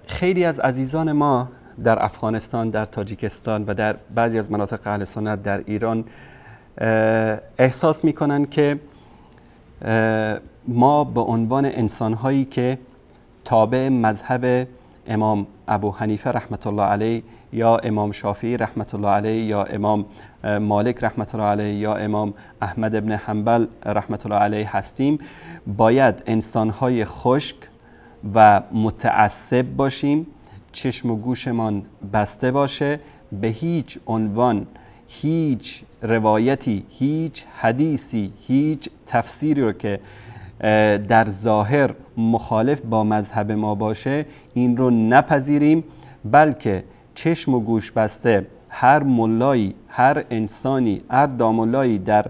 خیلی از عزیزان ما در افغانستان، در تاجیکستان و در بعضی از مناطق اهل سنت در ایران احساس میکنن که ما به عنوان انسانهایی که تابع مذهب امام ابو حنیفه رحمت الله علیه یا امام شافعی رحمت الله علیه یا امام مالک رحمت الله علیه یا امام احمد ابن حنبل رحمت الله علیه هستیم، باید انسانهای خشک و متعصب باشیم، چشم و گوشمان بسته باشه، به هیچ عنوان هیچ روایتی، هیچ حدیثی، هیچ تفسیری رو که در ظاهر مخالف با مذهب ما باشه این رو نپذیریم، بلکه چشم و گوش بسته هر ملایی، هر انسانی، هر داملایی در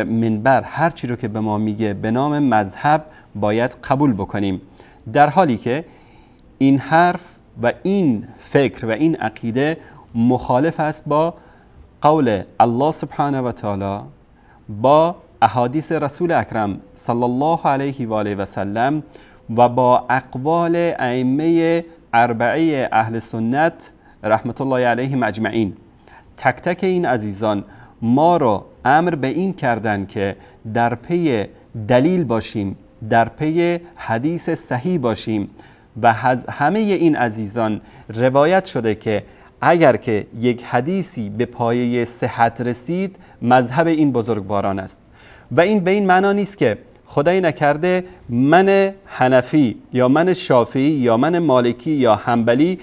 منبر هر چی رو که به ما میگه به نام مذهب باید قبول بکنیم، در حالی که این حرف و این فکر و این عقیده مخالف است با قول الله سبحانه و تعالی، با احادیث رسول اکرم صلی الله علیه و آله و سلم و با اقوال ائمه اربعه اهل سنت رحمت الله علیهم اجمعین. تک تک این عزیزان ما را امر به این کردن که در پی دلیل باشیم، در پی حدیث صحیح باشیم و همه این عزیزان روایت شده که اگر که یک حدیثی به پایه صحت رسید مذهب این بزرگواران است و این به این معنا نیست که خدای نکرده من حنفی یا من شافعی یا من مالکی یا حنبلی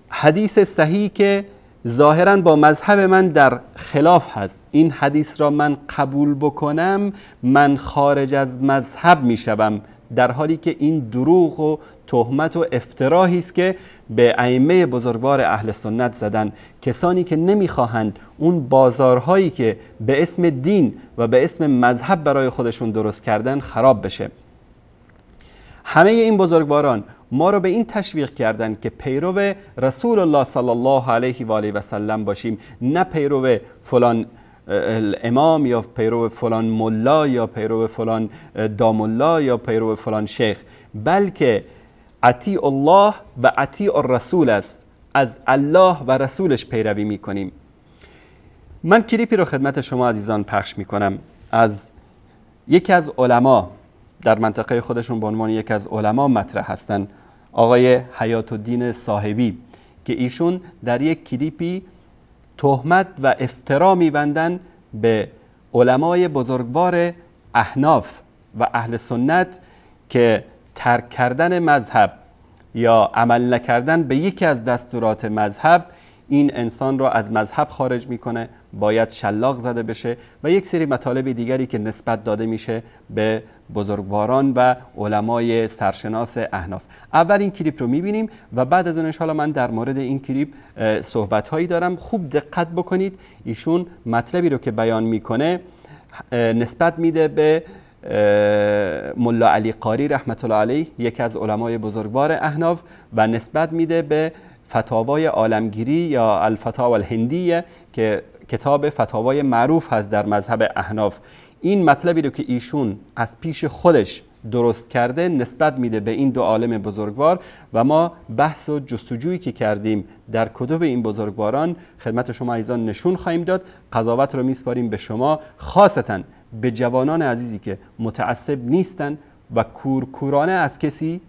حدیث صحیح که ظاهراً با مذهب من در خلاف هست این حدیث را من قبول بکنم من خارج از مذهب می شوم، در حالی که این دروغ و تهمت و افتراحی است که به ائمه بزرگوار اهل سنت زدن، کسانی که نمیخواهند اون بازارهایی که به اسم دین و به اسم مذهب برای خودشون درست کردن خراب بشه. همه این بزرگواران ما رو به این تشویق کردن که پیرو رسول الله صلی الله علیه و آله و سلم باشیم، نه پیرو فلان امام یا پیرو فلان ملا یا پیرو فلان داملا یا پیرو فلان شیخ، بلکه اطیع الله و اطیع الرسول است، از الله و رسولش پیروی میکنیم. من کلیپی رو خدمت شما عزیزان پخش میکنم از یکی از علما در منطقه خودشون به عنوان یکی از علما مطرح هستن، آقای حیات الدین صاحبی، که ایشون در یک کلیپی تهمت و افترا میبندن به علمای بزرگوار احناف و اهل سنت که ترک کردن مذهب یا عمل نکردن به یکی از دستورات مذهب این انسان را از مذهب خارج میکنه، باید شلاق زده بشه و یک سری مطالب دیگری که نسبت داده میشه به بزرگواران و علمای سرشناس احناف. اول این کلیپ رو میبینیم و بعد از اون انشاءالله من در مورد این کلیپ صحبت هایی دارم. خوب دقت بکنید، ایشون مطلبی رو که بیان میکنه نسبت میده به ملا علی قاری رحمت الله علیه، یکی از علمای بزرگوار احناف، و نسبت میده به فتاوای عالمگیری یا الفتاوی الهندیه که کتاب فتاوای معروف هست در مذهب احناف. این مطلبی رو که ایشون از پیش خودش درست کرده نسبت میده به این دو عالم بزرگوار و ما بحث و جستجویی که کردیم در کتب این بزرگواران خدمت شما عزیزان نشون خواهیم داد. قضاوت رو میسپاریم به شما، خاصتا به جوانان عزیزی که متعصب نیستن و کورکورانه از کسی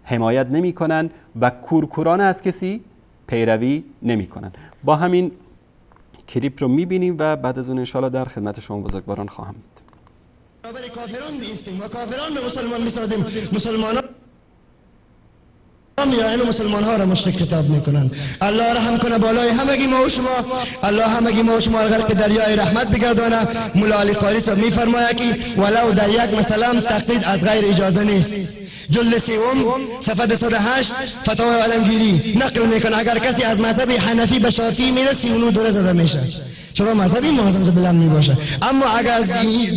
حمایت نمی کنن و کورکورانه از کسی پیروی نمی کنن. با همین کلیپ رو میبینیم و بعد از اون انشاءالله در خدمت شما بزرگواران خواهم بود. برابر کافران بیستیم و کافران به مسلمان میسازیم، مسلمانان میرن و مسلمان ها را مشرک کتاب میکنن. الله رحم کنه بالای همگی ما و شما، الله همگی ما و شما غرق دریای رحمت بگردانه. مولا علی قاری صاحب میفرماید که ولو در یک مثلا تقلید از غیر اجازه نیست. جلد سوم صفحه 208 فتاوای عالمگیری نقل میکنه اگر کسی از مذهب حنفی به شافعی میرسی اونو دوره زده میشه. چرا مذهبی معظم بلند می باشه. اما اگر از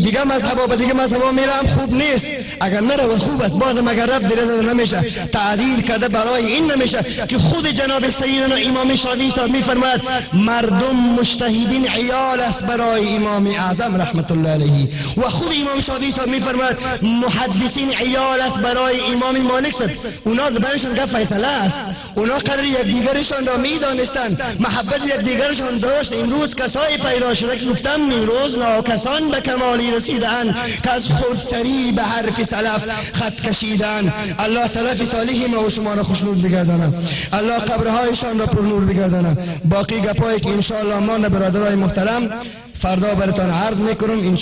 دیگه مذهبا به دیگه مذهبا میرم خوب نیست. اگر نره خوب است، بازم اگر رفت دیره نمیشه، تعذیر کرده برای این نمیشه که خود جناب سیدنا امام شافعی صاحب میفرماید مردم مجتهدین عیال است برای امام اعظم رحمت الله علیه، و خود امام شافعی صاحب میفرماید محدثین عیال است برای امام مالک صاحب. اونا برایشان که فیصله است، اونا قدر یک دیگرشان را میدانستند، محبت یک دیگرشان داشت. امروز کسایی پیدا شده که گفتم امروز ناکسان به کمالی رسیدند که از خودسری به حرف سلف خط کشیدند. الله سلف صالح ما و شما را خوشنود بگردانه، الله قبرهایشان را پر نور بگردانه. باقی گپایی که ان شاء الله ما برادرای محترم فردا براتون عرض میکنم.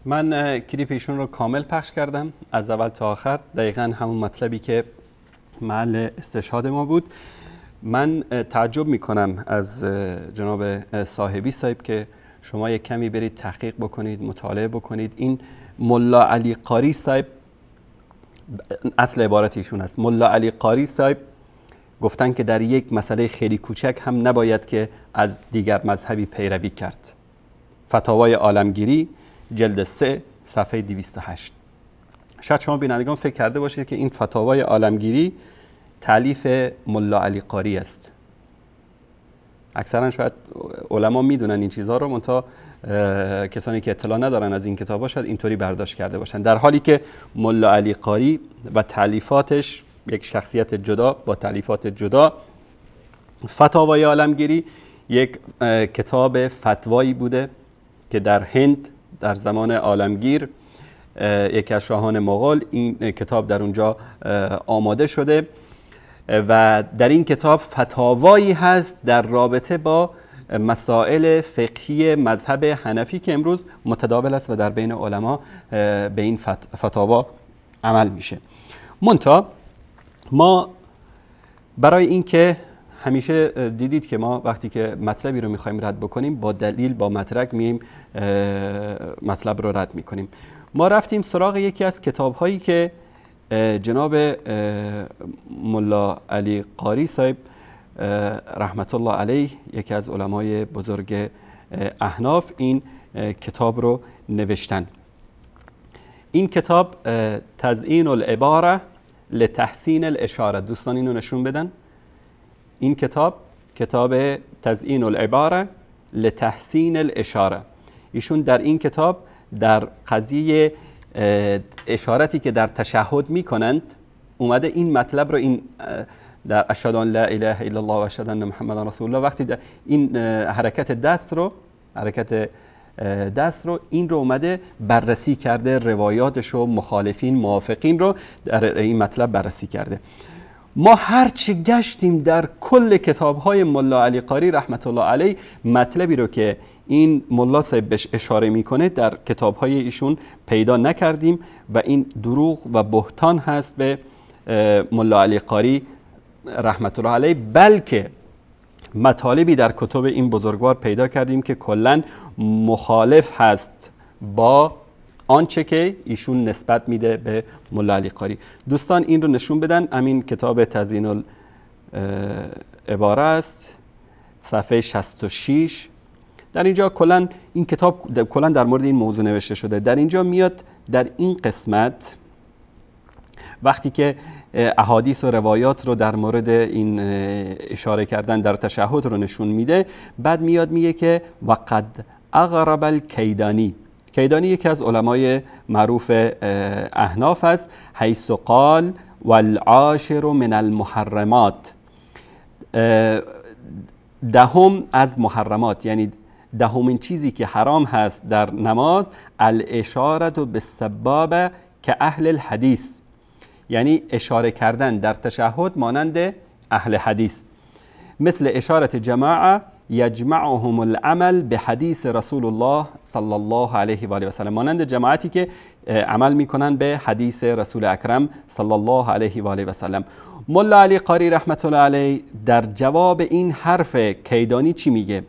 من کلیپ ایشون رو کامل پخش کردم از اول تا آخر، دقیقا همون مطلبی که محل استشهاد ما بود. من تعجب میکنم از جناب صاحبی صاحب که شما یک کمی برید تحقیق بکنید، مطالعه بکنید. این ملا علی قاری صاحب، اصل عبارت ایشون است، ملا علی قاری صاحب گفتن که در یک مسئله خیلی کوچک هم نباید که از دیگر مذهبی پیروی کرد. فتاوای عالمگیری جلد 3 صفحه 208. شاید شما بینندگان فکر کرده باشید که این فتاوای عالمگیری تالیف ملا علی قاری است. اکثرا شاید علما میدونن این چیزها رو، منتها کسانی که اطلاع ندارن از این کتابا شاید اینطوری برداشت کرده باشن، در حالی که ملا علی قاری و تالیفاتش یک شخصیت جدا با تالیفات جدا. فتاوای عالمگیری یک کتاب فتوایی بوده که در هند در زمان عالمگیر یکی از شاهان مغول این کتاب در اونجا آماده شده و در این کتاب فتاوایی هست در رابطه با مسائل فقهی مذهب حنفی که امروز متداول است و در بین علما به این فتاوا عمل میشه. منتها ما برای اینکه همیشه دیدید که ما وقتی که مطلبی رو میخوایم رد بکنیم با دلیل با مدرک مییم مطلب رو رد میکنیم. ما رفتیم سراغ یکی از کتاب هایی که جناب ملا علی قاری صاحب رحمت الله علیه، یکی از علمای بزرگ احناف، این کتاب رو نوشتن. این کتاب تزیین العباره لتحسین الاشاره. دوستان اینو نشون بدن. این کتاب تزیین العباره لتحسین الاشاره. ایشون در این کتاب در قضیه اشارتی که در تشهد میکنند اومده این مطلب رو، این در اشهد ان لا اله الا الله و اشهد ان محمد رسول الله، وقتی این حرکت دست رو این رو اومده بررسی کرده، روایاتش و مخالفین موافقین رو در این مطلب بررسی کرده. ما هرچی گشتیم در کل کتاب‌های ملا علی قاری رحمت الله علیه مطلبی رو که این ملا صاحب بهش اشاره میکنه در کتاب‌های ایشون پیدا نکردیم و این دروغ و بهتان هست به ملا علی قاری رحمت الله علیه، بلکه مطالبی در کتب این بزرگوار پیدا کردیم که کلاً مخالف هست با آنچه که ایشون نسبت میده به ملا علی قاری. دوستان این رو نشون بدن. همین کتاب تزیین العباره است، صفحه 66. در اینجا کلاً این کتاب کلاً در مورد این موضوع نوشته شده. در اینجا میاد در این قسمت وقتی که احادیث و روایات رو در مورد این اشاره کردن در تشهد رو نشون میده، بعد میاد میگه که وقد اغرب الکیدانی. کیدانی یکی از علمای معروف احناف است. حیث قال والعاشر من المحرمات، دهم از محرمات، یعنی دهمین چیزی که حرام هست در نماز، الاشاره بالسباب که اهل الحدیث، یعنی اشاره کردن در تشهد مانند اهل حدیث، مثل اشارت جماعه یجمعهم العمل به حدیث رسول الله صلی الله علیه و آله و سلم، مانند جماعتی که عمل میکنن به حدیث رسول اکرم صلی الله علیه و آله و سلم. ملا علی قاری رحمت الله علیه در جواب این حرف کیدانی چی میگه؟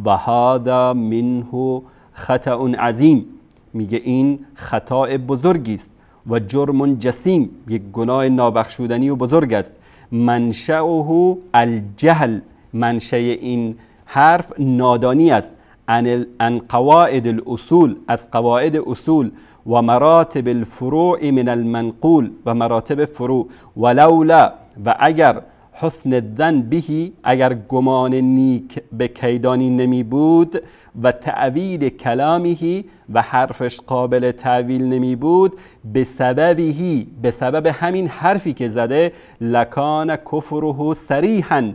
و هذا منه خطأ عظیم، میگه این خطا بزرگی است و جرم جسیم، یک گناه نابخشودنی و بزرگ است. منشأه الجهل، منشأ این حرف نادانی است. عن قواعد الاصول، از قواعد اصول، و مراتب الفروع من المنقول، و مراتب فروع. ولولا، و اگر حسن الظن بهی، اگر گمان نیک به کیدانی نمی بود، و تعویل کلامه، و حرفش قابل تعویل نمی بود، بسببهی، به سبب همین حرفی که زده، لکان کفره صریحا،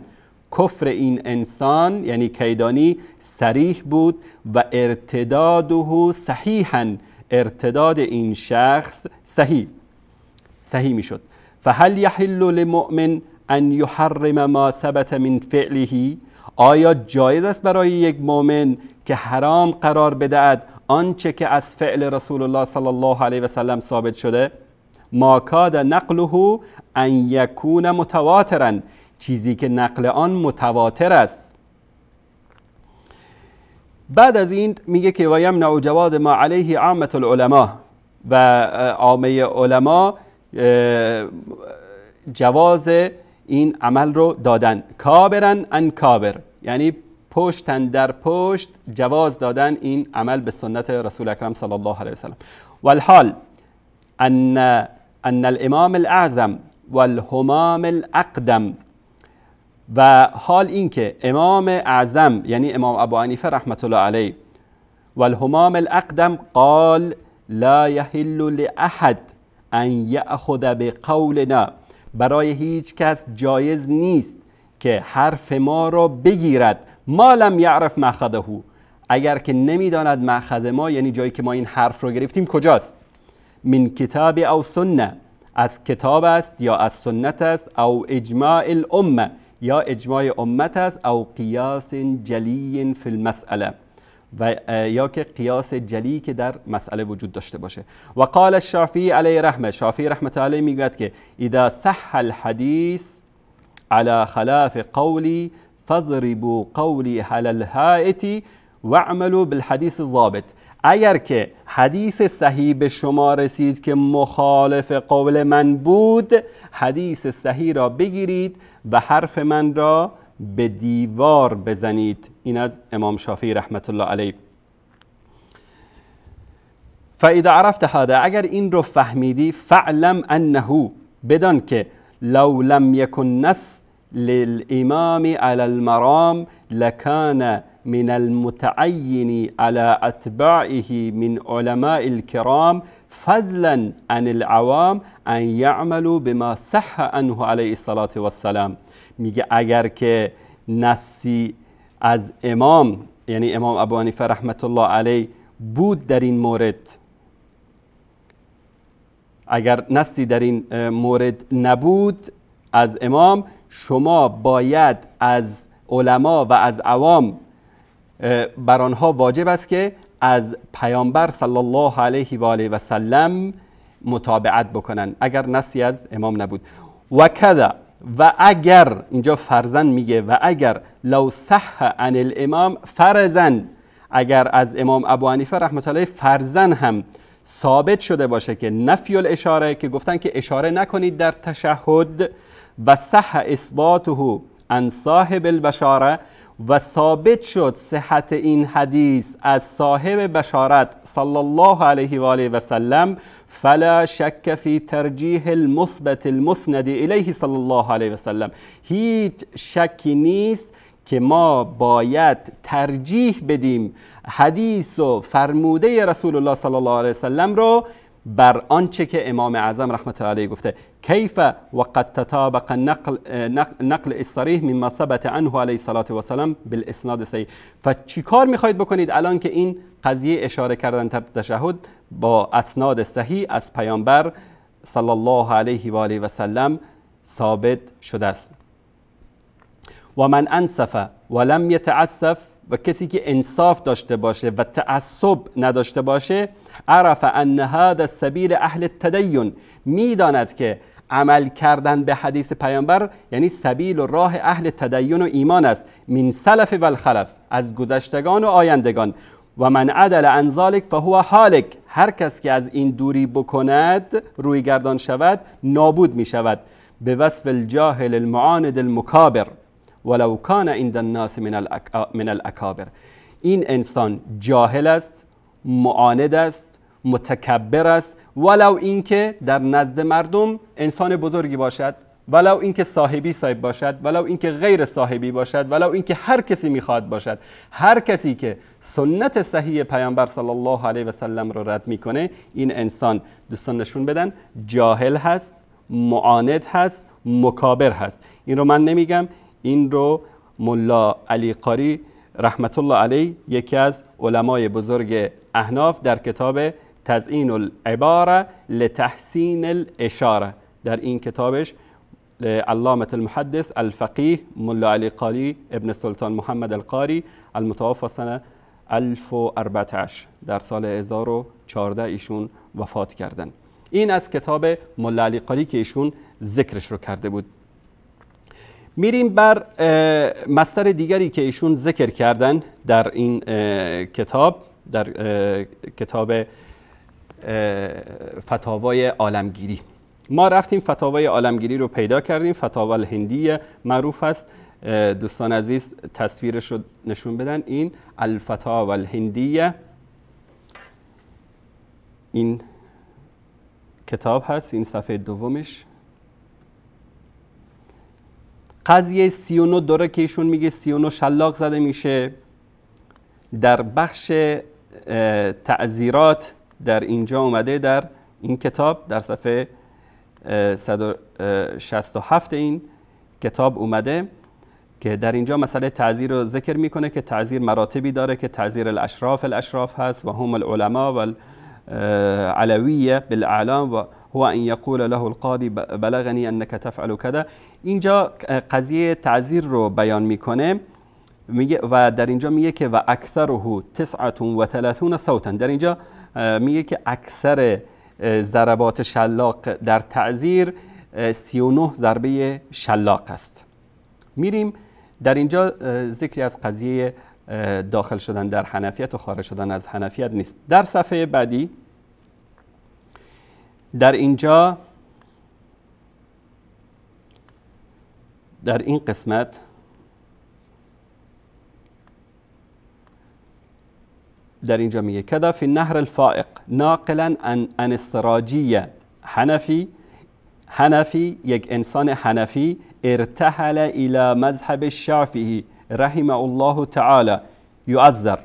کفر این انسان یعنی کیدانی صریح بود، و ارتداده صحیحا، ارتداد این شخص صحیح می شد. فهل یحل للمؤمن ان یحرم ما ثبت من فعله، آیا جایز است برای یک مؤمن که حرام قرار بدهد آنچه که از فعل رسول الله صلی الله علیه و سلم ثابت شده؟ ما کاد نقله ان یکون متواترا، چیزی که نقل آن متواتر است. بعد از این میگه که و یمنع جواز ما علیه عامه العلماء، و عامه علما جواز این عمل رو دادن. کابرن ان کابر، یعنی پشتن در پشت جواز دادن این عمل به سنت رسول اکرم صلی الله علیه وسلم. والحال ان الامام الاعظم والهمام الاقدم، و حال این که امام اعظم یعنی امام ابو حنیفه رحمت الله علیه، والهمام الاقدم قال لا يحل لاحد ان یأخذ بقولنا، برای هیچ کس جایز نیست که حرف ما را بگیرد، ما لم یعرف مأخذه، اگر که نمیداند مأخذ ما یعنی جایی که ما این حرف رو گرفتیم کجاست. من کتاب او سنه، از کتاب است یا از سنت است، او اجماع الامه، یا اجماع امت است، او قیاس جلی فی المسئله، و یا که قیاس جلی که در مسئله وجود داشته باشه. و قال الشافعی علیه رحمه، شافعی رحمت الله علیه میگوید که اذا صح الحدیث على خلاف قولی فضربوا قولی على الحائط واعملوا بالحدیث الضابط، اگر که حدیث صحیح به شما رسید که مخالف قول من بود، حدیث صحیح را بگیرید و حرف من را به دیوار بزنید. این از امام شافعی رحمت الله علیه. فاذا عرفت هذا، اگر این رو فهمیدی، فعلم انه، بدان که لو لم يكن نص للامام على المرام لكان من المتعين على اتباعه من علماء الكرام فضلا عن العوام ان يعملوا بما صح عنه علیه الصلاة والسلام. میگه اگر که نصی از امام یعنی امام ابو حنیفه رحمت الله علیه بود در این مورد، اگر نصی در این مورد نبود از امام، شما باید از علما و از عوام بر آنها واجب است که از پیامبر صلی الله علیه و آله و سلم متابعت بکنن اگر نصی از امام نبود. و کذا، و اگر، اینجا فرضاً میگه، و اگر لو صح عن الامام فرضاً، اگر از امام ابو حنیفه رحمت الله فرضاً هم ثابت شده باشه که نفی الاشاره، که گفتن که اشاره نکنید در تشهد، و صح اثباته عن صاحب البشاره، و ثابت شد صحت این حدیث از صاحب بشارت صلی الله علیه و آله و سلم، فلا شک فی ترجیح المثبت المسند الیه صلی الله علیه و سلم، هیچ شکی نیست که ما باید ترجیح بدیم حدیث و فرموده رسول الله صلی الله علیه و سلم رو بر آنچه که امام اعظم رحمت الله علیه گفته. کیف وقد تطابق نقل الصریح مما ثبت عنه علیه الصلاة والسلام بالاسناد صحیح. چی کار میخواید بکنید الان که این قضیه اشاره کردن در تشهد با اسناد صحیح از پیامبر صلی الله علیه و آله و سلم ثابت شده است؟ و من انصف ولم یتعسف، و کسی که انصاف داشته باشه و تعصب نداشته باشه، عرف ان هذا السبیل اهل التدین، میداند که عمل کردن به حدیث پیامبر یعنی سبیل و راه اهل تدین و ایمان است، من سلف و الخلف، از گذشتگان و آیندگان. و من عدل عن ذلك فهو هالک، هر کس که از این دوری بکند، روی گردان شود، نابود می شود. به وصف الجاهل المعاند المکابر، ولو کان عند الناس من الاکابر. این انسان جاهل است، معاند است، متکبر است، ولو اینکه در نزد مردم انسان بزرگی باشد، ولو اینکه صاحب باشد، ولو اینکه غیر صاحبی باشد، ولو اینکه هر کسی میخواد باشد. هر کسی که سنت صحیح پیامبر صلی الله علیه و سلم رو رد میکنه، این انسان دوستان نشون بدن جاهل هست، معاند هست، مکابر هست. این رو من نمیگم، این رو ملا علی قاری رحمت الله علیه، یکی از علمای بزرگ احناف، در کتاب تزیین العباره لتحسین الاشاره، در این کتابش علامة المحدث الفقيه ملا علی قاری ابن سلطان محمد القاری المتوفى سنه 1014 در سال 1014 ایشون وفات کردن. این از کتاب ملا علی قاری که ایشون ذکرش رو کرده بود. میریم بر مصدر دیگری که ایشون ذکر کردن در این کتاب، در کتاب فتاوای عالمگیری. ما رفتیم فتاوای عالمگیری رو پیدا کردیم، فتاوا الهندیه معروف است. دوستان عزیز تصویرش رو نشون بدن. این الفتاوا الهندیه، این کتاب هست، این صفحه دومش. قضیه 39 داره که ایشون میگه 39 شلاق زده میشه. در بخش تعزیرات در اینجا اومده، در این کتاب در صفحه 167 این کتاب اومده که در اینجا مسئله تعزیر رو ذکر میکنه که تعزیر مراتبی داره که تعزیر الاشراف هست و هم العلماء و العلویه بالاعلام و هو ان یقول له القاضی بلغنی انک تفعل کذا. اینجا قضیه تعزیر رو بیان میکنه، میگه و در اینجا میگه که و اکثره 39 صوتا. در اینجا میگه که اکثر ضربات شلاق در تعزیر 39 ضربه شلاق است. میریم در اینجا ذکری از قضیه داخل شدن در حنفیت و خارج شدن از حنفیت نیست. در صفحه بعدی در اینجا در این قسمت در اینجا میگه کذا فی النهر الفائق ناقلا عن السراجیه. حنفی یک انسان حنفی ارتحل الى مذهب الشافعی رحمه الله تعالی یعذر.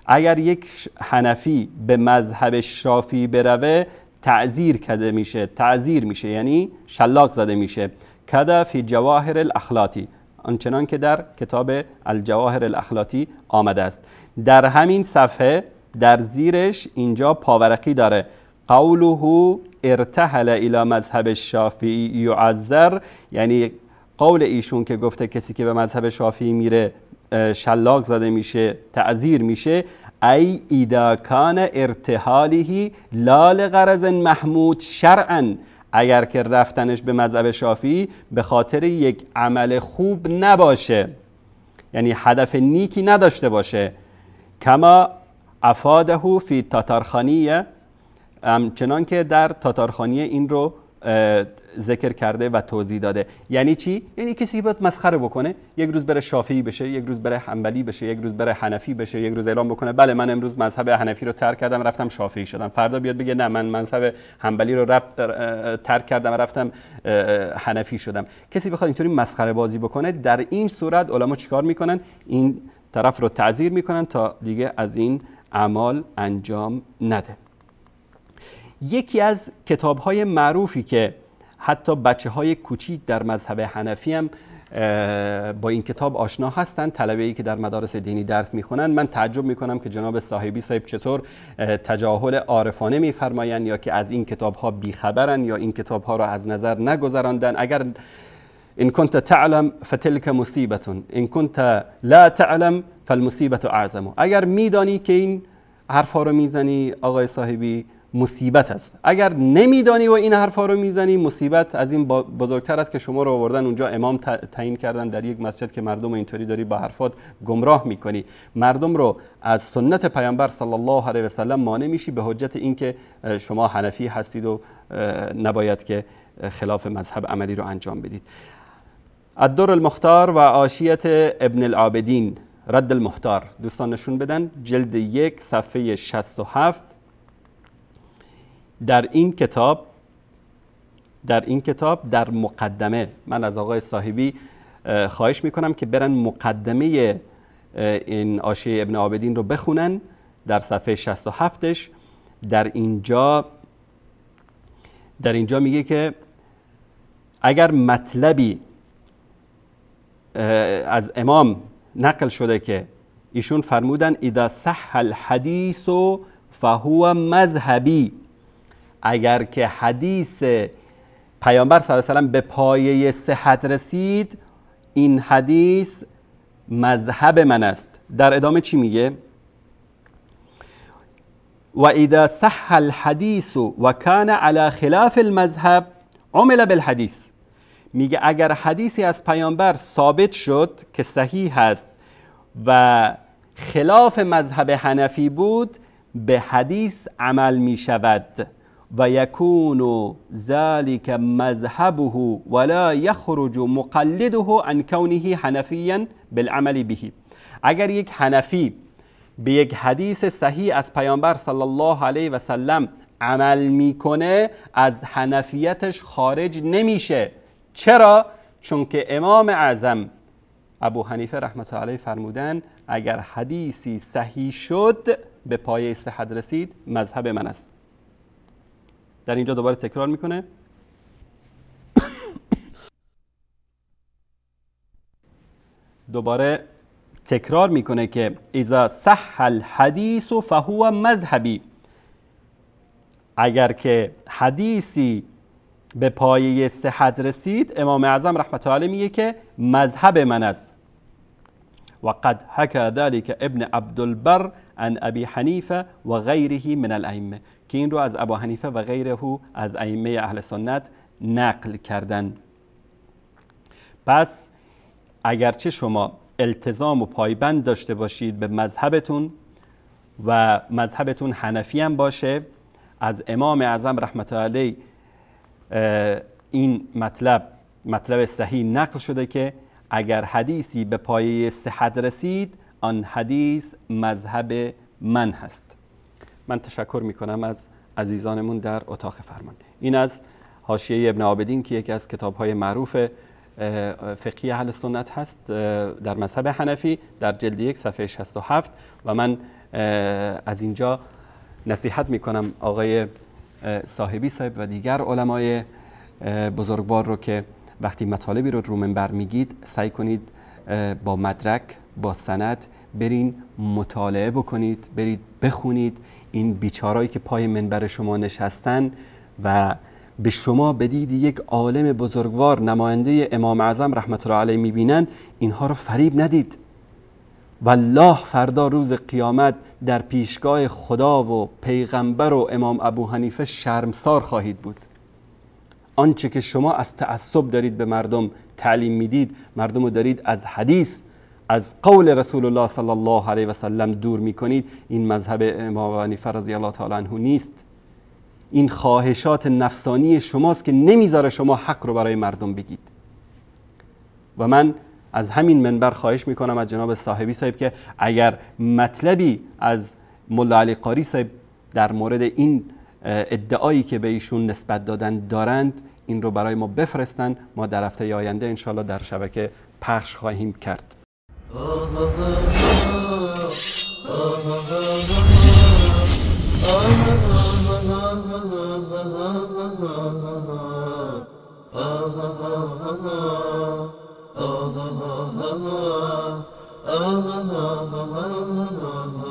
اگر یک حنفی به مذهب شافعی بروه تعزیر میشه یعنی شلاق زده میشه. کذا فی جواهر الاخلاطی، آنچنان که در کتاب الجواهر الاخلاطی آمده است. در همین صفحه در زیرش اینجا پاورقی داره، قوله ارتحل الى مذهب الشافعی یعذر، یعنی قول ایشون که گفته کسی که به مذهب شافعی میره شلاق زده میشه، تعزیر میشه. ای اذا کان ارتحاله لا لغرض محمود شرعا، اگر که رفتنش به مذهب شافعی به خاطر یک عمل خوب نباشه، یعنی هدف نیکی نداشته باشه. کما افاده فی تاتارخانیه، چنان که در تاتارخانیه این رو ذکر کرده و توضیح داده. یعنی چی؟ یعنی کسی باید مسخره بکنه، یک روز بره شافعی بشه، یک روز بره حنبلی بشه، یک روز بره حنفی بشه، یک روز اعلام بکنه بله من امروز مذهب حنفی رو ترک کردم رفتم شافعی شدم، فردا بیاد بگه نه من مذهب حنبلی رو ترک کردم رفتم حنفی شدم. کسی بخواد اینطوری مسخره بازی بکنه، در این صورت علما چیکار میکنن؟ این طرف رو تعزیر میکنن تا دیگه از این اعمال انجام نده. یکی از کتاب‌های معروفی که حتی بچه‌های کوچیک در مذهب حنفی هم با این کتاب آشنا هستند، طلبه‌ای که در مدارس دینی درس می‌خونن، من تعجب می‌کنم که جناب صاحب چطور تجاهل عارفانه می‌فرمایند یا که از این کتاب‌ها بی‌خبرن یا این کتاب‌ها را از نظر نگذراندن. اگر ان كنت تعلم فتلك مصیبه، ان كنت لا تعلم فالمصیبه اعظم. اگر میدانی که این حرفا رو میزنی آقای صاحبی مصیبت است، اگر نمیدانی و این حرفا رو میزنی مصیبت از این بزرگتر است که شما رو آوردن اونجا امام تعیین کردن در یک مسجد که مردم اینطوری داری با حرفات گمراه میکنی، مردم رو از سنت پیامبر صلی الله علیه و سلم مانع میشی به حجت اینکه شما حنفی هستید و نباید که خلاف مذهب عملی رو انجام بدید. الدر المختار و حاشیه ابن العابدین رد المختار، دوستان نشون بدن جلد 1 صفحه 67. در این کتاب در مقدمه، من از آقای صاحبی خواهش میکنم که برن مقدمه این حاشیه ابن عابدین رو بخونن در صفحه 67ش. در اینجا میگه که اگر مطلبی از امام نقل شده که ایشون فرمودن اذا صح الحدیث فهو مذهبی، اگر که حدیث پیامبر صلی الله علیه و سلم به پایه صحت رسید، این حدیث مذهب من است. در ادامه چی میگه؟ و اذا صح الحدیث و کان علی خلاف المذهب عمل بالحدیث، میگه اگر حدیثی از پیامبر ثابت شد که صحیح هست و خلاف مذهب حنفی بود، به حدیث عمل می شود و یکون ذلك مذهبه ولا یخرج مقلده عن کونه حنفیا بالعمل به. اگر یک حنفی به یک حدیث صحیح از پیامبر صلی الله علیه و سلم عمل میکنه، از حنفیتش خارج نمیشه. چرا؟ چون که امام اعظم ابو حنیفه رحمت الله علیه فرمودن اگر حدیثی صحیح شد به پایه صحت رسید، مذهب من است. در اینجا دوباره تکرار میکنه که اذا صح الحدیث فهو مذهبی، اگر که حدیثی به پایه صحت رسید، امام اعظم رحمت الله علیه میگه که مذهب من است. و قد حکى ذلك ابن عبدالبر عن ابی حنیفه و غیره من الائمه، که این رو از ابو حنیفه و غیره از ائمه اهل سنت نقل کردن. پس اگرچه شما التزام و پایبند داشته باشید به مذهبتون و مذهبتون حنفی هم باشه، از امام اعظم رحمت الله علیه این مطلب صحیح نقل شده که اگر حدیثی به پایه صحت رسید، آن حدیث مذهب من هست. من تشکر میکنم از عزیزانمون در اتاق فرمان. این از حاشیه ابن عابدین که یکی از کتاب‌های معروف فقهی اهل سنت هست در مذهب حنفی، در جلد 1 صفحه 67. و من از اینجا نصیحت میکنم آقای صاحبی صاحب و دیگر علمای بزرگوار رو که وقتی مطالبی رو منبر میگید، سعی کنید با مدرک، با سند برین مطالعه بکنید، برید بخونید. این بیچارهایی که پای منبر شما نشستن و به شما بدید یک عالم بزرگوار نماینده امام اعظم رحمت الله علیه میبینند، اینها رو فریب ندید. والله فردا روز قیامت در پیشگاه خدا و پیغمبر و امام ابو حنیفه شرمسار خواهید بود. آنچه که شما از تعصب دارید به مردم تعلیم میدید، مردم رو دارید از حدیث، از قول رسول الله صلی الله علیه و سلم دور میکنید. این مذهب امام ابو حنیفه رضی الله تعالی عنه نیست. این خواهشات نفسانی شماست که نمیذاره شما حق رو برای مردم بگید. و من از همین منبر خواهش میکنم از جناب صاحبی صاحب که اگر مطلبی از ملا علی قاری صاحب در مورد این ادعایی که به ایشون نسبت دادن دارند، این رو برای ما بفرستن. ما در هفته آینده انشالله در شبکه پخش خواهیم کرد. ah ah ah ah ah ah ah ah ah